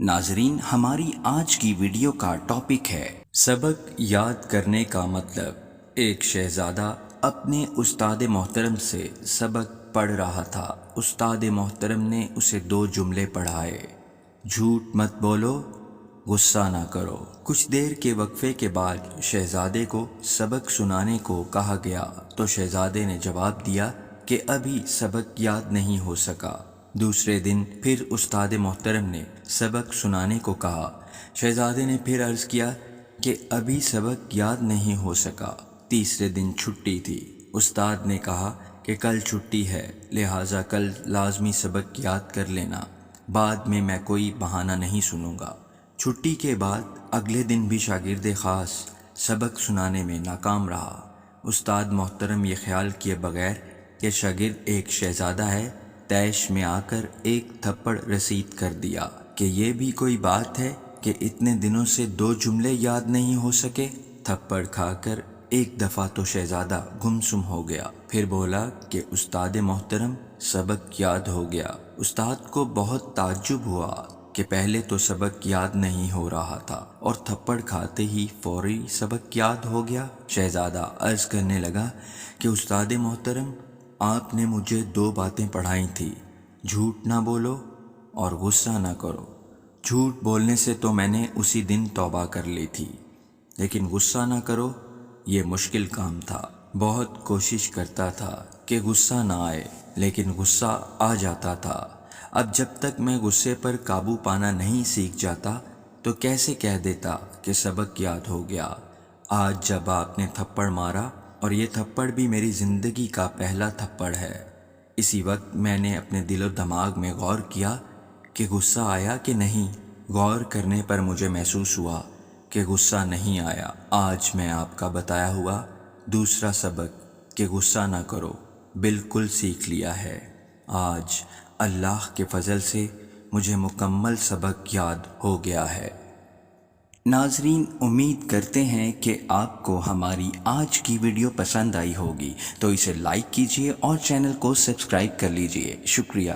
ناظرین، ہماری آج کی ویڈیو کا ٹاپک ہے سبق یاد کرنے کا مطلب۔ ایک شہزادہ اپنے استاد محترم سے سبق پڑھ رہا تھا۔ استاد محترم نے اسے 2 جملے پڑھائے: جھوٹ مت بولو، غصہ نہ کرو۔ کچھ دیر کے وقفے کے بعد شہزادے کو سبق سنانے کو کہا گیا تو شہزادے نے جواب دیا کہ ابھی سبق یاد نہیں ہو سکا۔ دوسرے دن پھر استاد محترم نے سبق سنانے کو کہا۔ شہزادے نے پھر عرض کیا کہ ابھی سبق یاد نہیں ہو سکا۔ تیسرے دن چھٹی تھی۔ استاد نے کہا کہ کل چھٹی ہے، لہٰذا کل لازمی سبق یاد کر لینا، بعد میں کوئی بہانہ نہیں سنوں گا۔ چھٹی کے بعد اگلے دن بھی شاگرد خاص سبق سنانے میں ناکام رہا۔ استاد محترم یہ خیال کیے بغیر کہ شاگرد ایک شہزادہ ہے، طیش میں آ کر ایک تھپڑ رسید کر دیا کہ یہ بھی کوئی بات ہے کہ اتنے دنوں سے 2 جملے یاد نہیں ہو سکے۔ تھپڑ کھا کر ایک دفعہ تو شہزادہ گمسم ہو گیا، پھر بولا کہ استاد محترم، سبق یاد ہو گیا۔ استاد کو بہت تعجب ہوا کہ پہلے تو سبق یاد نہیں ہو رہا تھا اور تھپڑ کھاتے ہی فوری سبق یاد ہو گیا۔ شہزادہ عرض کرنے لگا کہ استاد محترم، آپ نے مجھے 2 باتیں پڑھائی تھیں: جھوٹ نہ بولو اور غصہ نہ کرو۔ جھوٹ بولنے سے تو میں نے اسی دن توبہ کر لی تھی، لیکن غصہ نہ کرو یہ مشکل کام تھا۔ بہت کوشش کرتا تھا کہ غصہ نہ آئے، لیکن غصہ آ جاتا تھا۔ اب جب تک میں غصے پر قابو پانا نہیں سیکھ جاتا تو کیسے کہہ دیتا کہ سبق یاد ہو گیا؟ آج جب آپ نے تھپڑ مارا، اور یہ تھپڑ بھی میری زندگی کا پہلا تھپڑ ہے، اسی وقت میں نے اپنے دل و دماغ میں غور کیا کہ غصہ آیا کہ نہیں۔ غور کرنے پر مجھے محسوس ہوا کہ غصہ نہیں آیا۔ آج میں آپ کا بتایا ہوا دوسرا سبق کہ غصہ نہ کرو بالکل سیکھ لیا ہے۔ آج اللہ کے فضل سے مجھے مکمل سبق یاد ہو گیا ہے۔ ناظرین، امید کرتے ہیں کہ آپ کو ہماری آج کی ویڈیو پسند آئی ہوگی، تو اسے لائک کیجیے اور چینل کو سبسکرائب کر لیجیے۔ شکریہ۔